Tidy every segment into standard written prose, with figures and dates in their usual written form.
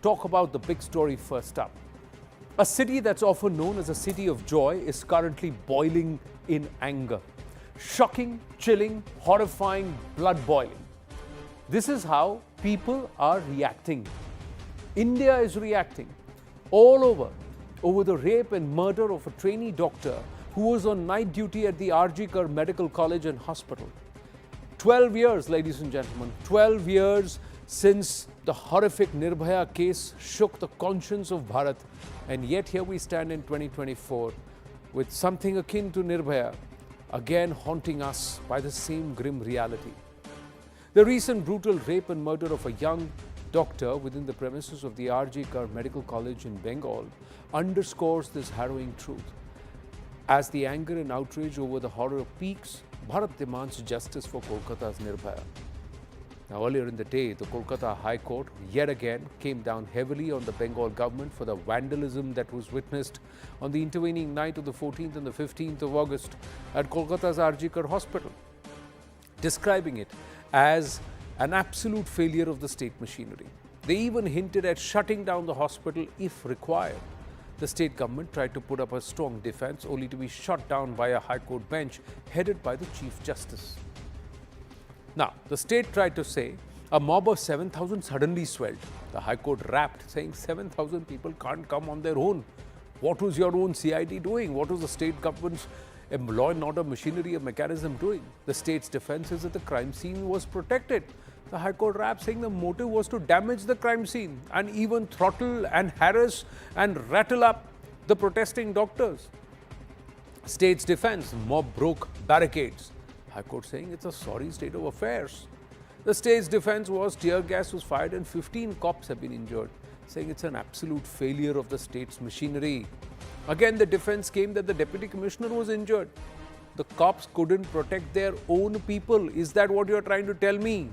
talk about the big story first up. A city that's often known as a city of joy is currently boiling in anger. Shocking, chilling, horrifying, blood-boiling. This is how people are reacting. India is reacting all over the rape and murder of a trainee doctor who was on night duty at the RG Kar Medical College and Hospital. 12 years, ladies and gentlemen, 12 years since the horrific Nirbhaya case shook the conscience of Bharat, and yet here we stand in 2024 with something akin to Nirbhaya again haunting us by the same grim reality. The recent brutal rape and murder of a young doctor within the premises of the RG Kar Medical College in Bengal underscores this harrowing truth. As the anger and outrage over the horror peaks, Bharat demands justice for Kolkata's Nirbhaya. Now, earlier in the day, the Kolkata High Court yet again came down heavily on the Bengal government for the vandalism that was witnessed on the intervening night of the 14th and the 15th of August at Kolkata's RG Kar Hospital, describing it as an absolute failure of the state machinery. They even hinted at shutting down the hospital if required. The state government tried to put up a strong defense, only to be shot down by a High Court bench headed by the Chief Justice. Now, the state tried to say a mob of 7,000 suddenly swelled. The High Court rapped, saying 7,000 people can't come on their own. What was your own CID doing? What was the state government's law and order machinery or mechanism doing? The state's defense is that the crime scene was protected. The High Court rapped, saying the motive was to damage the crime scene and even throttle and harass and rattle up the protesting doctors. State's defense, mob broke barricades. High Court saying it's a sorry state of affairs. The state's defense was tear gas was fired and 15 cops have been injured, saying it's an absolute failure of the state's machinery. Again, the defense came that the deputy commissioner was injured. The cops couldn't protect their own people. Is that what you're trying to tell me?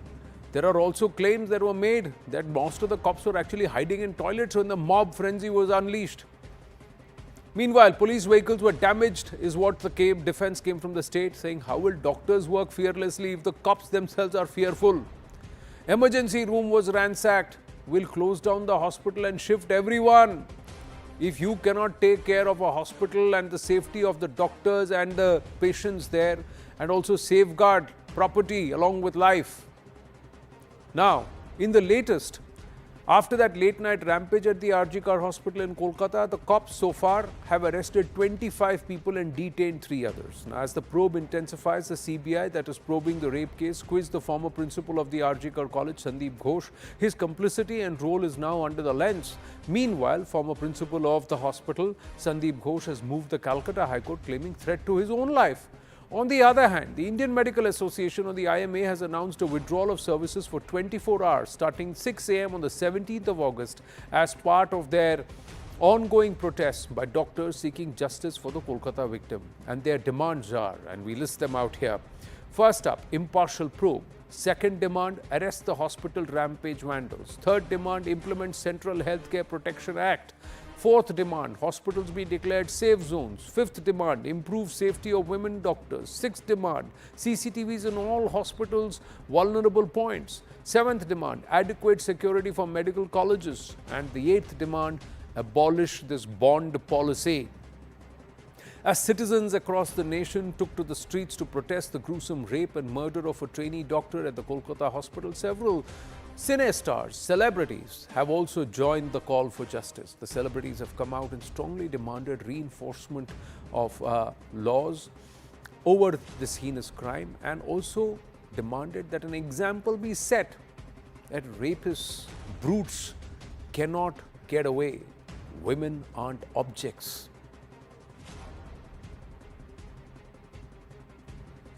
There are also claims that were made that most of the cops were actually hiding in toilets when the mob frenzy was unleashed. Meanwhile, police vehicles were damaged, is what the defense came from the state, saying how will doctors work fearlessly if the cops themselves are fearful? Emergency room was ransacked. We'll close down the hospital and shift everyone. If you cannot take care of a hospital and the safety of the doctors and the patients there, and also safeguard property along with life. Now, in the latest, after that late night rampage at the RG Kar Hospital in Kolkata, the cops so far have arrested 25 people and detained 3 others. Now, as the probe intensifies, the CBI that is probing the rape case quizzed the former principal of the RG Kar College, Sandeep Ghosh. His complicity and role is now under the lens. Meanwhile, former principal of the hospital, Sandeep Ghosh, has moved the Calcutta High Court claiming threat to his own life. On the other hand, the Indian Medical Association or the IMA has announced a withdrawal of services for 24 hours starting 6 a.m. on the 17th of August as part of their ongoing protests by doctors seeking justice for the Kolkata victim. And their demands are, and we list them out here. First up, impartial probe. Second demand, arrest the hospital rampage vandals. Third demand, implement Central Healthcare Protection Act. Fourth demand, hospitals be declared safe zones. Fifth demand, improve safety of women doctors. Sixth demand, CCTVs in all hospitals' vulnerable points. Seventh demand, adequate security for medical colleges. And the eighth demand, abolish this bond policy. As citizens across the nation took to the streets to protest the gruesome rape and murder of a trainee doctor at the Kolkata hospital, several cine stars, celebrities have also joined the call for justice. The celebrities have come out and strongly demanded reinforcement of laws over this heinous crime and also demanded that an example be set that rapists, brutes cannot get away. Women aren't objects.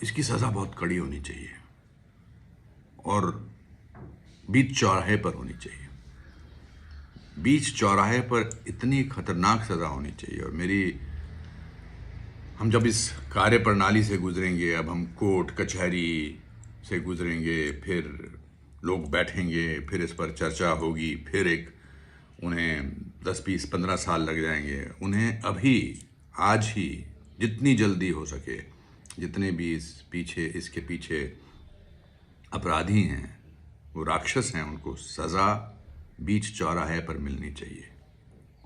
इसकी सज़ा बहुत कड़ी होनी चाहिए और बीच चौराहे पर होनी चाहिए। बीच चौराहे पर इतनी खतरनाक सज़ा होनी चाहिए। और हम जब इस कार्य प्रणाली से गुजरेंगे, अब हम कोर्ट कचहरी से गुजरेंगे, फिर लोग बैठेंगे, फिर इस पर चर्चा होगी, फिर उन्हें 10, 20, 15 साल लग जाएंगे। उन्हें अभी आज ही जितनी जल्दी हो सके, जितने भी इसके पीछे अपराधी हैं, वो राक्षस हैं, उनको सज़ा बीच चौराहे पर मिलनी चाहिए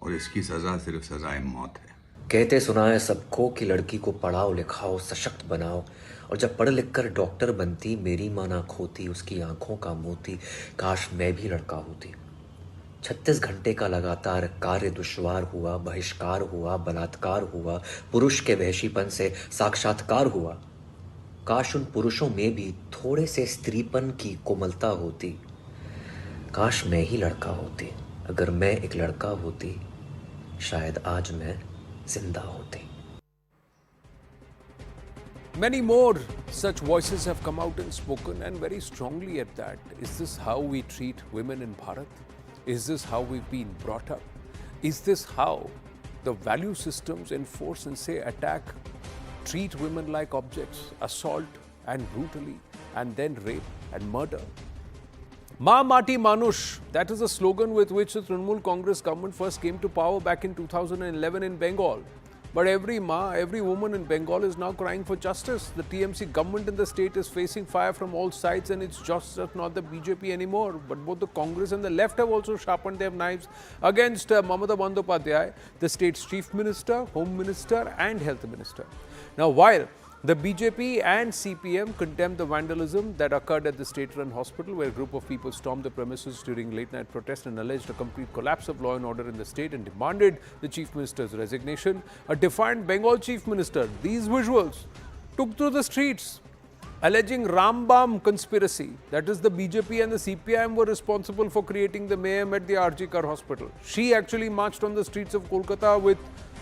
और इसकी सज़ा सिर्फ सज़ाए मौत है। कहते सुना है सबको कि लड़की को पढ़ाओ लिखाओ सशक्त बनाओ, और जब पढ़ लिख कर डॉक्टर बनती मेरी माँ ना खोती उसकी आंखों का मोती। काश मैं भी लड़का होती। 36 घंटे का लगातार कार्य दुश्वार हुआ, बहिष्कार हुआ, बलात्कार हुआ, पुरुष के वहशीपन से साक्षात्कार हुआ। काश उन पुरुषों में भी थोड़े से स्त्रीपन की कोमलता होती। काश मैं ही लड़का होती। अगर मैं एक लड़का होती शायद आज मैं जिंदा होती। Many more such voices have come out and spoken, and very strongly at that. Is this how we treat women in Bharat? Is this how we've been brought up? Is this how the value systems enforce and say attack, treat women like objects, assault and brutally, and then rape and murder? Ma Mati Manush, that is the slogan with which the Trinamool Congress government first came to power back in 2011 in Bengal. But every ma, every woman in Bengal is now crying for justice. The TMC government in the state is facing fire from all sides, and it's just not the BJP anymore. But both the Congress and the left have also sharpened their knives against Mamata Bandyopadhyay, the state's chief minister, home minister and health minister. Now, while the BJP and CPM condemned the vandalism that occurred at the state-run hospital, where a group of people stormed the premises during late-night protest and alleged a complete collapse of law and order in the state and demanded the chief minister's resignation. A defiant Bengal chief minister, these visuals, took to the streets, alleging Rambam conspiracy. That is, the BJP and the CPM were responsible for creating the mayhem at the RG Kar hospital. She actually marched on the streets of Kolkata with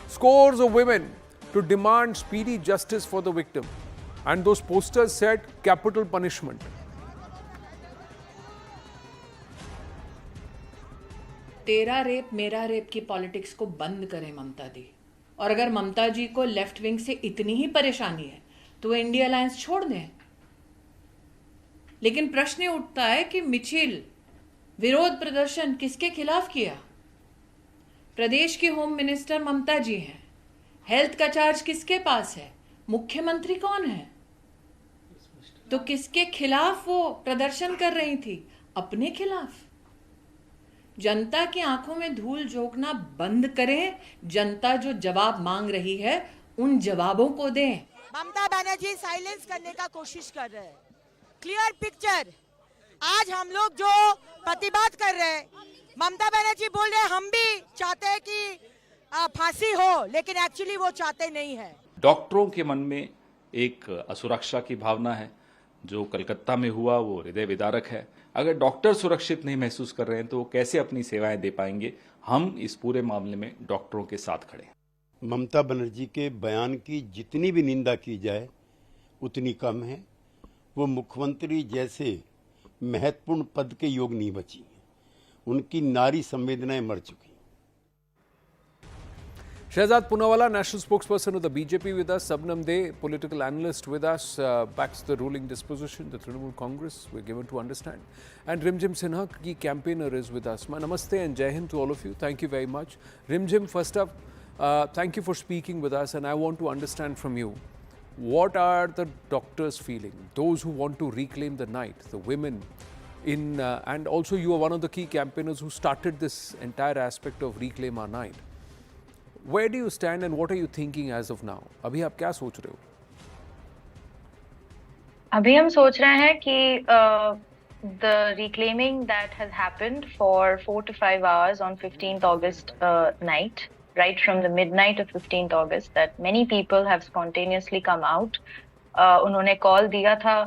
scores of women to demand speedy justice for the victim. And those posters said capital punishment. तेरा rape मेरा rape की politics को बंद करें ममता दी। और अगर ममता जी को left wing से इतनी ही परेशानी है तो वो इंडिया अलायंस छोड़ दें। लेकिन प्रश्न उठता है कि मिचिल विरोध प्रदर्शन किसके खिलाफ किया? प्रदेश की होम मिनिस्टर ममता जी हैं। हेल्थ का चार्ज किसके पास है? मुख्यमंत्री कौन है? तो किसके खिलाफ वो प्रदर्शन कर रही थी? अपने खिलाफ। जनता की आंखों में धूल झोंकना बंद करें। जनता जो जवाब मांग रही है उन जवाबों को दें। ममता बनर्जी साइलेंस करने का कोशिश कर रहे हैं। Clear picture. आज हम लोग जो प्रतिबाद कर रहे हैं, ममता बनर्जी बोल रहे हैं हम भी चाहते हैं कि फांसी हो, लेकिन एक्चुअली वो चाहते नहीं है। डॉक्टरों के मन में एक असुरक्षा की भावना है। जो कलकत्ता में हुआ वो हृदय विदारक है। अगर डॉक्टर सुरक्षित नहीं महसूस कर रहे हैं तो वो कैसे अपनी सेवाएं दे पाएंगे? हम इस पूरे मामले में डॉक्टरों के साथ खड़े हैं। ममता बनर्जी के बयान की जितनी भी निंदा की जाए उतनी कम है। वो मुख्यमंत्री जैसे महत्वपूर्ण पद के योग नहीं बची। उनकी नारी संवेदनाएं मर चुकी। Shehzad Poonawala, national spokesperson of the BJP with us. Sabnam De, political analyst with us, backs the ruling disposition, the Trinamool Congress, we're given to understand. And Rimjim Sinha, key campaigner, is with us. My namaste and Jai Hind to all of you. Thank you very much. Rimjim, first up, thank you for speaking with us, and I want to understand from you, what are the doctors feeling? Those who want to reclaim the night, the women, and also you are one of the key campaigners who started this entire aspect of Reclaim Our Night. Where do you stand and what are you thinking as of now? अभी आप क्या सोच रहे हो? अभी हम सोच रहे हैं कि the reclaiming that has happened for 4 to 5 hours on 15th August night, right from the midnight of 15th August, that many people have spontaneously come out. उन्होंने कॉल दिया था,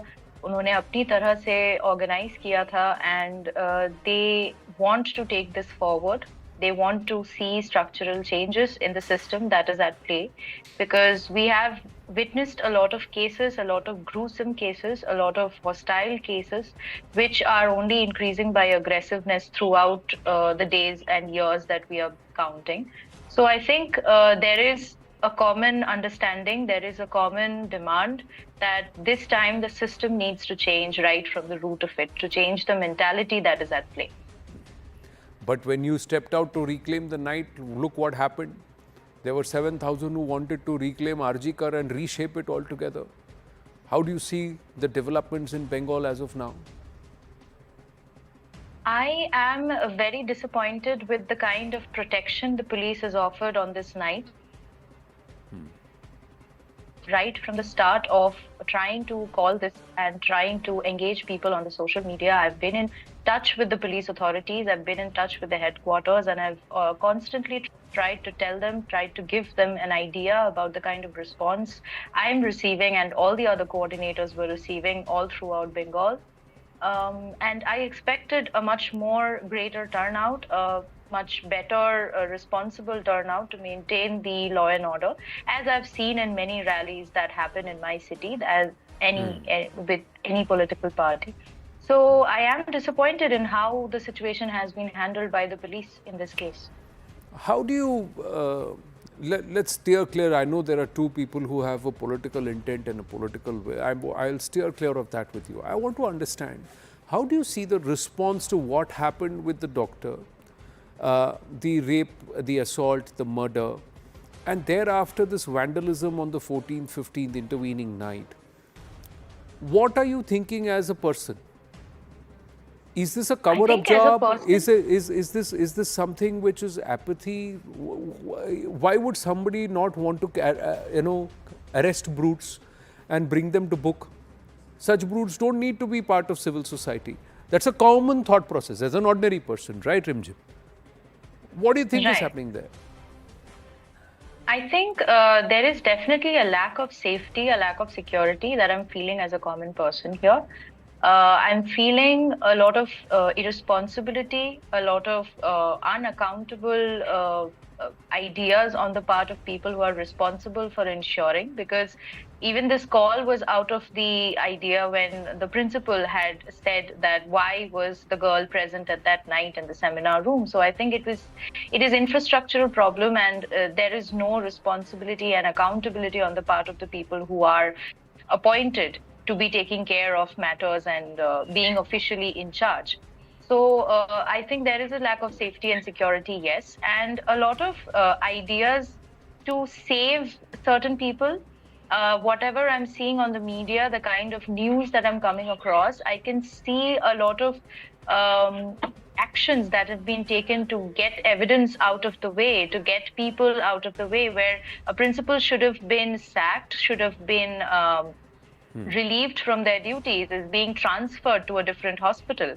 उन्होंने अपनी तरह से ऑर्गेनाइज किया था, and they want to take this forward. They want to see structural changes in the system that is at play, because we have witnessed a lot of cases, a lot of gruesome cases, a lot of hostile cases, which are only increasing by aggressiveness throughout the days and years that we are counting. So I think there is a common understanding, there is a common demand that this time the system needs to change right from the root of it, to change the mentality that is at play. But when you stepped out to reclaim the night, look what happened. There were 7,000 who wanted to reclaim RG Kar and reshape it altogether. How do you see the developments in Bengal as of now? I am very disappointed with the kind of protection the police has offered on this night. Right from the start of trying to call this and trying to engage people on the social media, I've been in touch with the police authorities, I've been in touch with the headquarters, and I've constantly tried to tell them, tried to give them an idea about the kind of response I'm receiving and all the other coordinators were receiving all throughout Bengal. And I expected a much more greater turnout, much better responsible turnout to maintain the law and order, as I've seen in many rallies that happen in my city, as with any political party. So I am disappointed in how the situation has been handled by the police in this case. How do you, let's steer clear, I know there are two people who have a political intent and a political way. I'll steer clear of that with you. I want to understand, how do you see the response to what happened with the doctor, the rape, the assault, the murder, and thereafter this vandalism on the 14th, 15th intervening night? What are you thinking as a person? Is this a cover-up job? Is this something which is apathy? Why would somebody not want to, arrest brutes and bring them to book? Such brutes don't need to be part of civil society. That's a common thought process as an ordinary person, right, Rimjim? What do you think is happening there? I think there is definitely a lack of safety, a lack of security that I'm feeling as a common person here. I'm feeling a lot of irresponsibility, a lot of unaccountable ideas on the part of people who are responsible for ensuring, because even this call was out of the idea when the principal had said that why was the girl present at that night in the seminar room. So I think it is infrastructural problem, and there is no responsibility and accountability on the part of the people who are appointed to be taking care of matters and being officially in charge. So I think there is a lack of safety and security, yes, and a lot of ideas to save certain people. Whatever I'm seeing on the media, the kind of news that I'm coming across, I can see a lot of actions that have been taken to get evidence out of the way, to get people out of the way, where a principal should have been sacked, should have been relieved from their duties, is being transferred to a different hospital.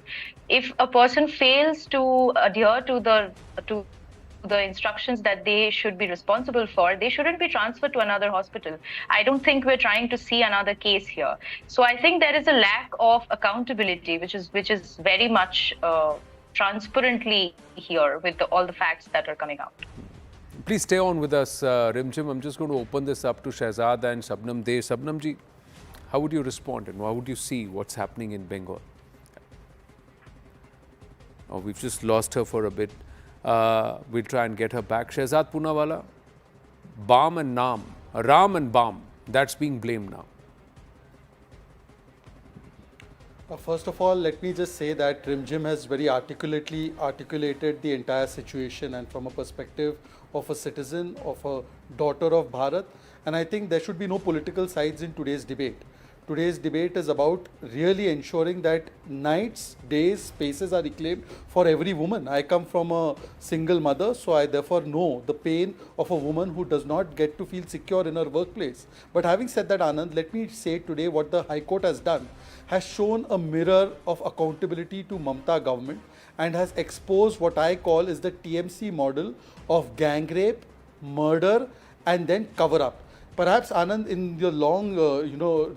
If a person fails to adhere to the instructions that they should be responsible for, they shouldn't be transferred to another hospital. I don't think we're trying to see another case here. So I think there is a lack of accountability, which is very much transparently here with all the facts that are coming out. Please stay on with us, Rimjim. I'm just going to open this up to Shehzad and Shabnam De. Shabnam ji, how would you respond and how would you see what's happening in Bengal? Oh, we've just lost her for a bit. We'll try and get her back. Shehzad Poonawala, Bam and Naam, Ram and Bam, that's being blamed now. First of all, let me just say that Rimjim has very articulately articulated the entire situation, and from a perspective of a citizen, of a daughter of Bharat. And I think there should be no political sides in today's debate. Today's debate is about really ensuring that nights, days, spaces are reclaimed for every woman. I come from a single mother, so I therefore know the pain of a woman who does not get to feel secure in her workplace. But having said that, Anand, let me say today what the High Court has done has shown a mirror of accountability to Mamta government and has exposed what I call is the TMC model of gang rape, murder, and then cover up. Perhaps, Anand, in your long,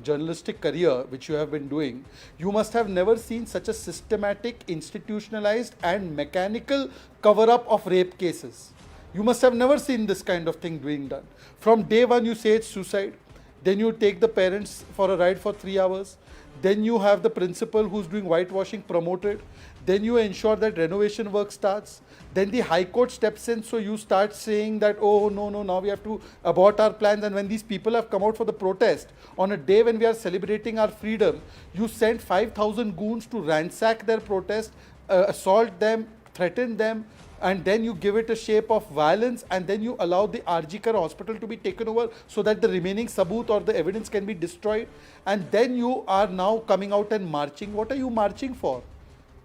journalistic career, which you have been doing, you must have never seen such a systematic, institutionalized and mechanical cover-up of rape cases. You must have never seen this kind of thing being done. From day one, you say it's suicide. Then you take the parents for a ride for 3 hours. Then you have the principal who's doing whitewashing promoted. Then you ensure that renovation work starts. Then the High Court steps in, so you start saying that, oh, no, now we have to abort our plans. And when these people have come out for the protest, on a day when we are celebrating our freedom, you send 5,000 goons to ransack their protest, assault them, threaten them, and then you give it a shape of violence, and then you allow the RG hospital to be taken over so that the remaining sabut or the evidence can be destroyed. And then you are now coming out and marching. What are you marching for?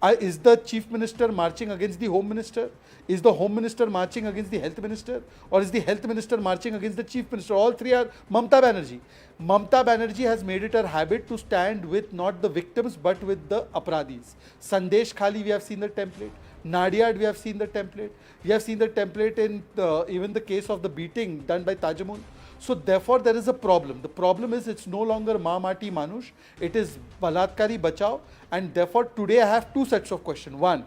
Is the chief minister marching against the home minister? Is the home minister marching against the health minister? Or is the health minister marching against the chief minister? All three are Mamata Banerjee. Mamata Banerjee has made it her habit to stand with not the victims but with the aparadhis. Sandesh Khali, we have seen the template. Nadiad, we have seen the template. We have seen the template in even the case of the beating done by Tajamun. So therefore there is a problem. The problem is it's no longer Ma Mati Manush, it is Balatkari Bachao, and therefore today I have two sets of questions. One,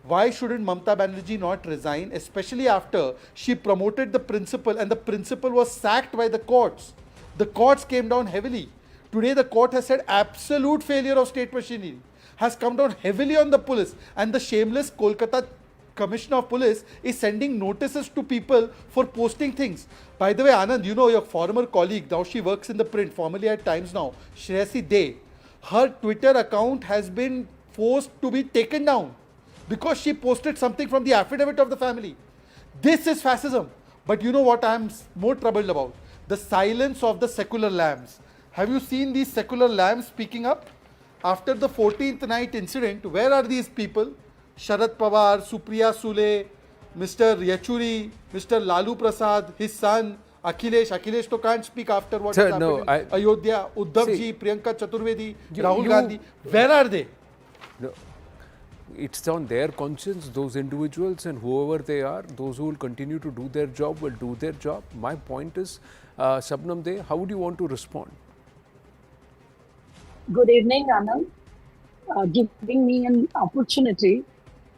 why shouldn't Mamata Banerjee not resign, especially after she promoted the principal and the principal was sacked by the courts. The courts came down heavily. Today the court has said absolute failure of state machinery, has come down heavily on the police, and the shameless Kolkata Commissioner of Police is sending notices to people for posting things. By the way, Anand, you know your former colleague, now she works in the print, formerly at Times Now, Shreyasi De, her Twitter account has been forced to be taken down because she posted something from the affidavit of the family. This is fascism. But you know what I am more troubled about? The silence of the secular lambs. Have you seen these secular lambs speaking up? After the 14th night incident, where are these people? Sharad Pawar, Supriya Sule, Mr. Yechuri, Mr. Lalu Prasad, his son, Akhilesh to can't speak after what Sir, happened no, in I- Ayodhya, Uddhav See, ji, Priyanka Chaturvedi, you- Rahul you- Gandhi. Where are they? No, it's on their conscience, those individuals and whoever they are, those who will continue to do their job will do their job. My point is, Shabnam De, how would you want to respond? Good evening, Anand. Giving me an opportunity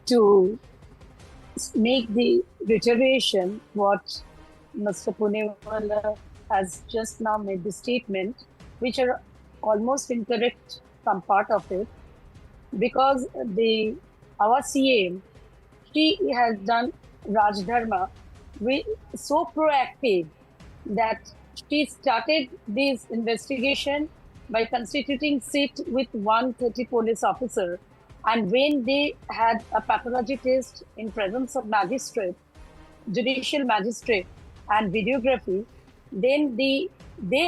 to make the reiteration what Mr. Punewala has just now made the statement, which are almost incorrect, some part of it, because our CM, she has done Raj Dharma so proactive that she started this investigation by constituting sit with 130 police officer, and when they had a pathology test in presence of magistrate, judicial magistrate and videography, then they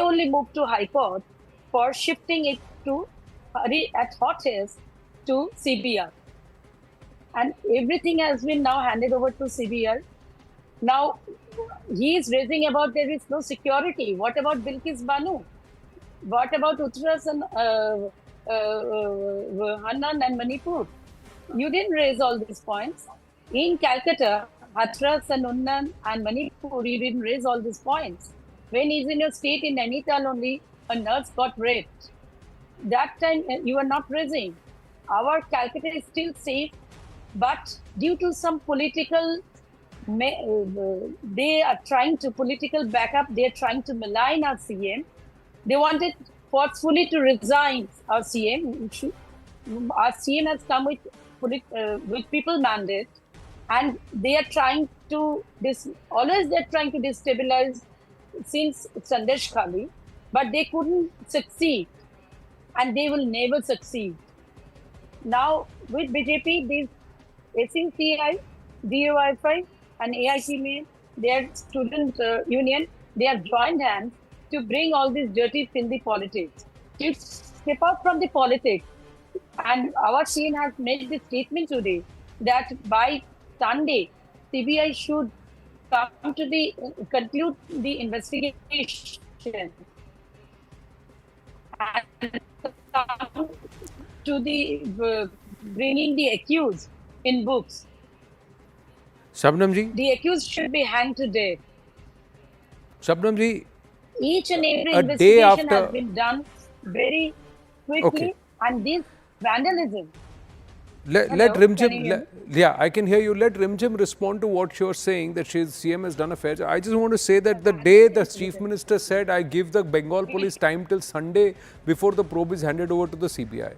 only moved to High Court for shifting it to at hottest to CBR, and everything has been now handed over to CBR. Now he is raising about there is no security. What about Bilkis Banu? What about Uttaras and Hannan and Manipur? You didn't raise all these points. In Calcutta, Hathras and Unnan and Manipur, you didn't raise all these points. When he's in your state in Nainital only, a nurse got raped. That time you are not raising. Our Calcutta is still safe, but due to some political, they are trying to political backup, they are trying to malign our CM. They wanted forcefully to resign our CM. Our CM has come with people mandate, and they are trying to always they're trying to destabilize since Sandesh Khali, but they couldn't succeed, and they will never succeed. Now with BJP, these SCCI, DOI5 and AIT, their student union, they have joined hands to bring all these dirty, filthy politics. To step out from the politics. And our CM has made this statement today that by Sunday, CBI should come to conclude the investigation and come to bringing the accused in books. Shabnam ji? The accused should be hanged to death. Shabnam ji, Each and every a day investigation after- has been done very quickly, Okay. and this vandalism. let Hello, Rimjim, can you hear yeah, I can hear you. Let Rimjim respond to what you're saying, that CM has done a fair job. I just want to say that the day the Chief Minister said, I give the Bengal police time till Sunday before the probe is handed over to the CBI.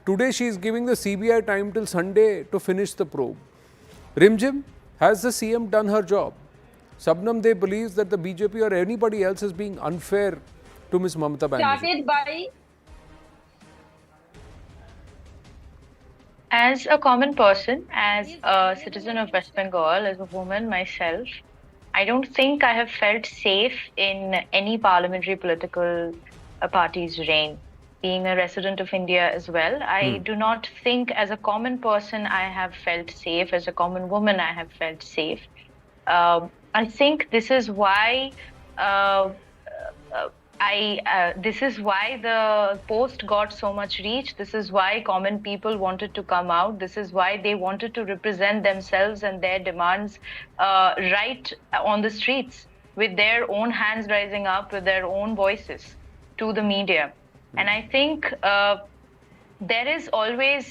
Today she is giving the CBI time till Sunday to finish the probe. Rimjim, has the CM done her job? Shabnam De believes that the BJP or anybody else is being unfair to Ms. Mamata Banerjee. Started by As a common person, as a citizen of West Bengal, as a woman myself, I don't think I have felt safe in any parliamentary political party's reign. being a resident of India as well. I do not think as a common person I have felt safe, as a common woman I have felt safe. I think this is why this is why the post got so much reach. This is why common people wanted to come out. This is why they wanted to represent themselves and their demands right on the streets, with their own hands rising up, with their own voices to the media. And I think there is always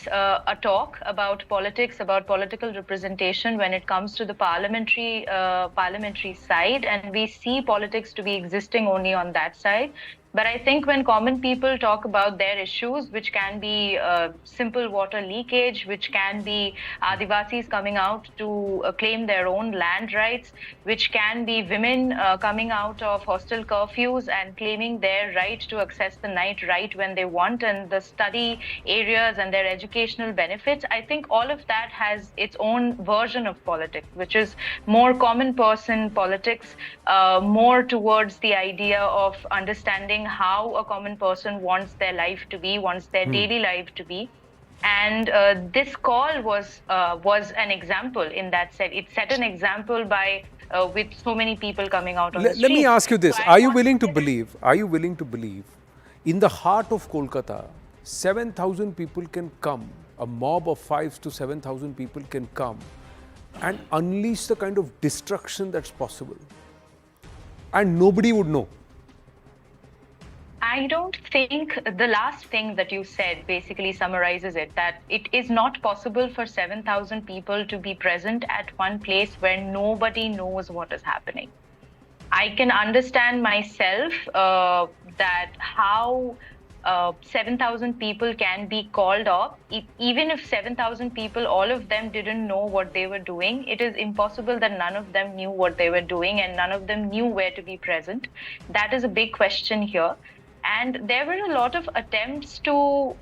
a talk about politics, about political representation when it comes to the parliamentary side, and we see politics to be existing only on that side. But I think when common people talk about their issues, which can be simple water leakage, which can be Adivasis coming out to claim their own land rights, which can be women coming out of hostel curfews and claiming their right to access the night right when they want, and the study areas and their educational benefits, I think all of that has its own version of politics, which is more common person politics, more towards the idea of understanding how a common person wants their life to be, wants their daily life to be. And this call was an example in that set. It set an example by with so many people coming out on the streets. Let me ask you this: So Are you willing to believe? In the heart of Kolkata, 7,000 people can come. A mob of 5,000 to 7,000 people can come and unleash the kind of destruction that's possible, and nobody would know. I don't think the last thing that you said basically summarizes it, that it is not possible for 7,000 people to be present at one place where nobody knows what is happening. I can understand myself that how 7,000 people can be called off. Even if 7,000 people, all of them didn't know what they were doing, it is impossible that none of them knew what they were doing and none of them knew where to be present. That is a big question here. And there were a lot of attempts to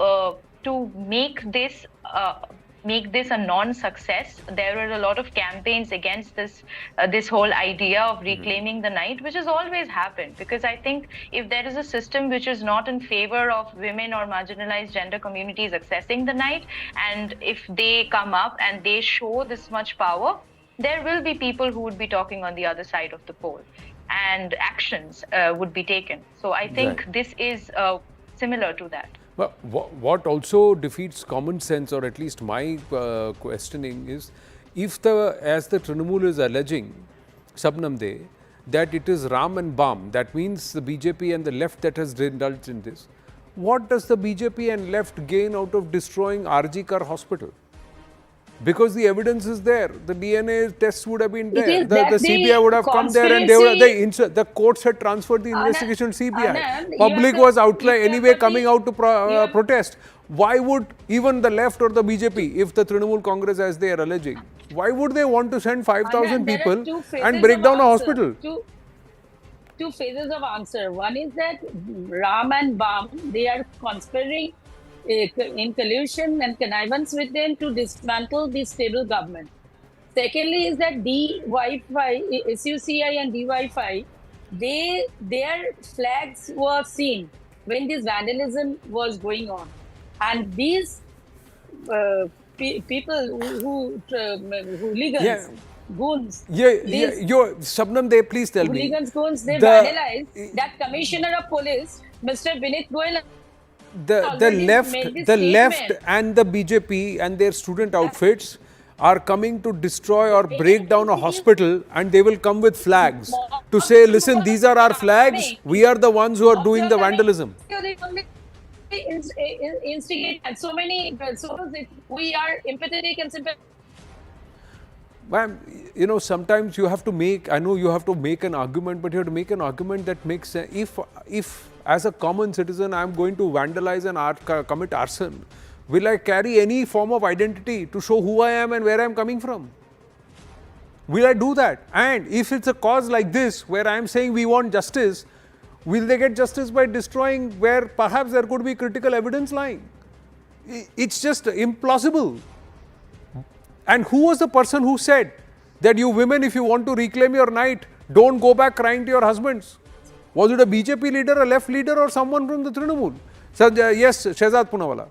make this a non-success. There were a lot of campaigns against this whole idea of reclaiming the night, which has always happened. Because I think if there is a system which is not in favor of women or marginalized gender communities accessing the night, and if they come up and they show this much power, there will be people who would be talking on the other side of the pole, and actions would be taken. So I think this is similar to that. But what also defeats common sense, or at least my questioning, is if as the Trinamool is alleging, Sabnam De, that it is Ram and Bam, that means the BJP and the left that has indulged in this. What does the BJP and left gain out of destroying RG Kar hospital? Because the evidence is there, the DNA tests would have been there, the CBI would have come there, and the courts had transferred the investigation to CBI. Public was anyway coming out to protest. Why would even the left or the BJP, if the Trinamool Congress, as they are alleging, why would they want to send 5,000 people and break down a hospital? Two phases of answer. One is that Ram and Bam, they are conspiring in collusion and connivance with them to dismantle the stable government. Secondly is that DY5, SUCI and DY5, their flags were seen when this vandalism was going on. And these people hooligans, goons. Sabnam De, please tell me. Hooligans, goons, they vandalized that Commissioner of Police, Mr. Vinit Goyal. The left and the BJP and their student outfits are coming to destroy or break down a hospital, and they will come with flags to say, listen, these are our flags, we are the ones who are doing the vandalism. Instigate and so many, we are empathetic and sympathetic. Ma'am, you know, sometimes you have to make, I know you have to make an argument, but you have to make an argument that makes sense. If as a common citizen I am going to vandalize and commit arson, will I carry any form of identity to show who I am and where I am coming from? Will I do that? And if it's a cause like this, where I am saying we want justice, will they get justice by destroying where perhaps there could be critical evidence lying? It's just implausible. And who was the person who said that you women, if you want to reclaim your night, don't go back crying to your husbands? Was it a BJP leader, a left leader, or someone from the Trinamool? So, yes, Shehzad Poonawalla.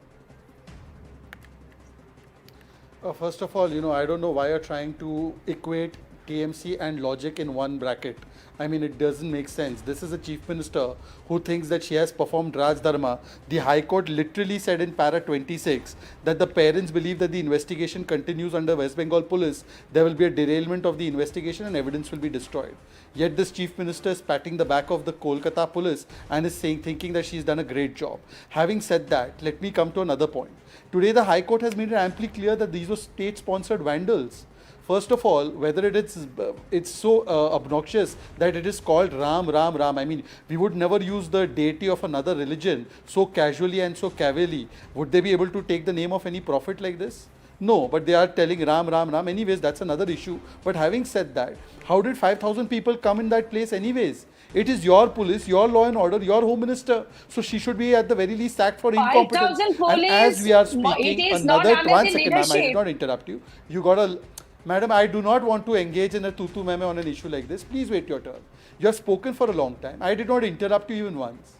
First of all, I don't know why you're trying to equate TMC and logic in one bracket. I mean, it doesn't make sense. This is a chief minister who thinks that she has performed Raj Dharma. The High Court literally said in para 26 that the parents believe that the investigation continues under West Bengal police. There will be a derailment of the investigation and evidence will be destroyed. Yet this chief minister is patting the back of the Kolkata police and is thinking that she's done a great job. Having said that, let me come to another point. Today, the High Court has made it amply clear that these were state-sponsored vandals. First of all, whether it's so obnoxious that it is called Ram, Ram, Ram. I mean, we would never use the deity of another religion so casually and so cavalierly. Would they be able to take the name of any prophet like this? No, but they are telling Ram, Ram, Ram. Anyways, that's another issue. But having said that, how did 5,000 people come in that place anyways? It is your police, your law and order, your home minister. So she should be at the very least sacked for incompetence. 5,000 police, and as we are it speaking, is not another under one the second, ma'am, I leadership. did not interrupt you. You got a... Madam, I do not want to engage in a tutu meme on an issue like this. Please wait your turn. You have spoken for a long time. I did not interrupt you even once.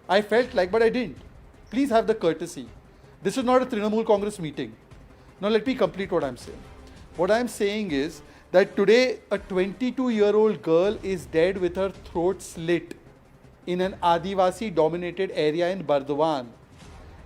I felt like, but I didn't. Please have the courtesy. This is not a Trinamool Congress meeting. Now let me complete what I'm saying. What I'm saying is that today a 22-year-old girl is dead with her throat slit in an Adivasi dominated area in Bardwan.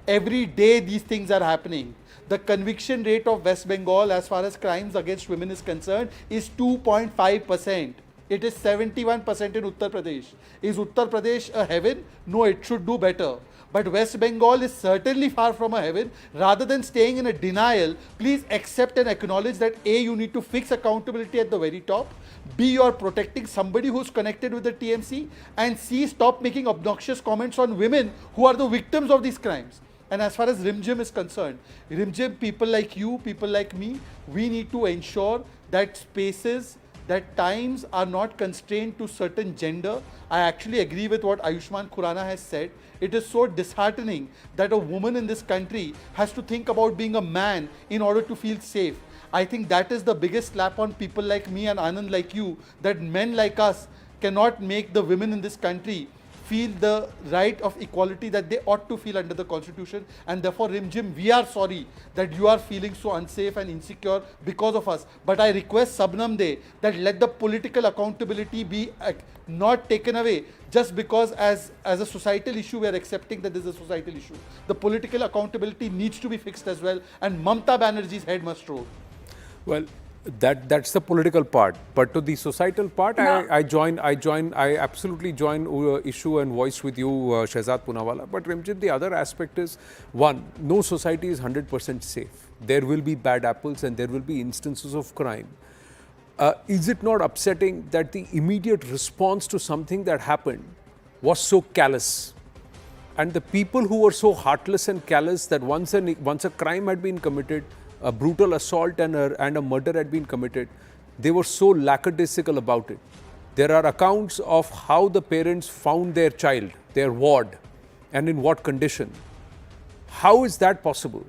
Every day these things are happening. The conviction rate of West Bengal as far as crimes against women is concerned is 2.5%. It is 71% in Uttar Pradesh. Is Uttar Pradesh a heaven? No, it should do better. But West Bengal is certainly far from a heaven. Rather than staying in a denial, please accept and acknowledge that A, you need to fix accountability at the very top. B, you are protecting somebody who's connected with the TMC. And C, stop making obnoxious comments on women who are the victims of these crimes. And as far as Rimjim is concerned, Rimjim, people like you, people like me, we need to ensure that spaces, that times are not constrained to certain gender. I actually agree with what Ayushman Khurrana has said. It is so disheartening that a woman in this country has to think about being a man in order to feel safe. I think that is the biggest slap on people like me and Anand like you, that men like us cannot make the women in this country feel the right of equality that they ought to feel under the constitution. And therefore, Rimjim, we are sorry that you are feeling so unsafe and insecure because of us. But I request Sabnam De that let the political accountability be not taken away just because as a societal issue we are accepting that this is a societal issue. The political accountability needs to be fixed as well, and Mamta Banerjee's head must roll. Well, that's the political part, but to the societal part, no. I absolutely join issue and voice with you, Shehzad Poonawalla. But Rimjit, the other aspect is, one, no society is 100% safe. There will be bad apples and there will be instances of crime. Is it not upsetting that the immediate response to something that happened was so callous? And the people who were so heartless and callous that once a crime had been committed, a brutal assault and a murder had been committed, they were so lackadaisical about it. There are accounts of how the parents found their child, their ward, and in what condition. How is that possible?